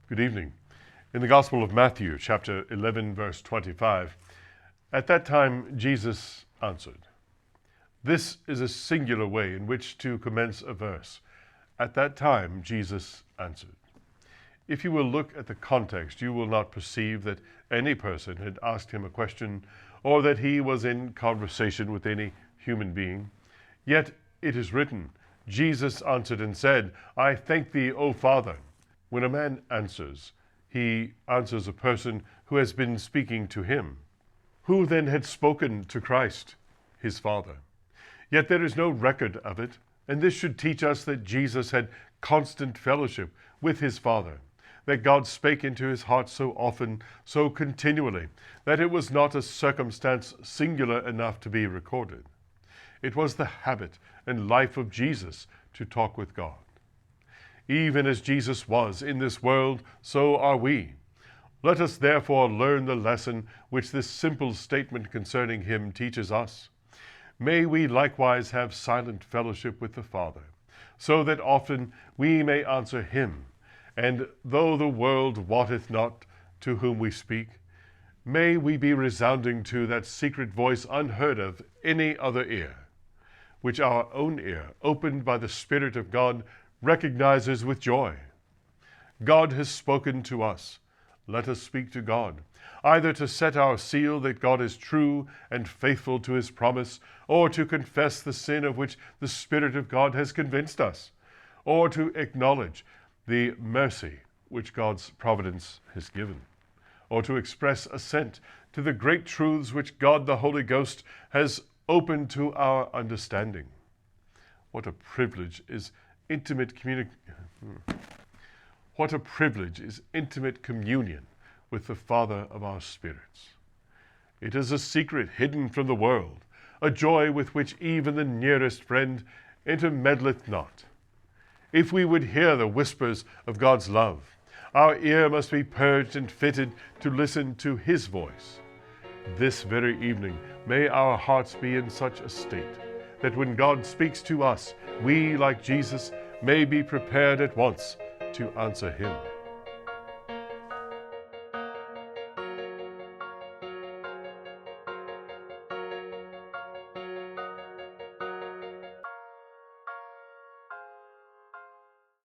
Good evening. In the Gospel of Matthew, chapter 11, verse 25, at that time Jesus answered. This is a singular way in which to commence a verse. At that time Jesus answered. If you will look at the context, you will not perceive that any person had asked him a question or that he was in conversation with any human being. Yet it is written, Jesus answered and said, I thank thee, O Father. When a man answers, he answers a person who has been speaking to him. Who then had spoken to Christ? His Father. Yet there is no record of it, and this should teach us that Jesus had constant fellowship with his Father, that God spake into his heart so often, so continually, that it was not a circumstance singular enough to be recorded. It was the habit and life of Jesus to talk with God. Even as Jesus was in this world, so are we. Let us therefore learn the lesson which this simple statement concerning him teaches us. May we likewise have silent fellowship with the Father, so that often we may answer him, and though the world wotteth not to whom we speak, may we be resounding to that secret voice unheard of any other ear, which our own ear, opened by the Spirit of God, recognizes with joy. God has spoken to us. Let us speak to God, either to set our seal that God is true and faithful to his promise, or to confess the sin of which the Spirit of God has convinced us, or to acknowledge the mercy which God's providence has given, or to express assent to the great truths which God the Holy Ghost has opened to our understanding. What a privilege is intimate communion with the Father of our spirits. It is a secret hidden from the world, a joy with which even the nearest friend intermeddleth not. If we would hear the whispers of God's love, our ear must be purged and fitted to listen to his voice. This very evening, may our hearts be in such a state that when God speaks to us, we, like Jesus, may be prepared at once to answer him.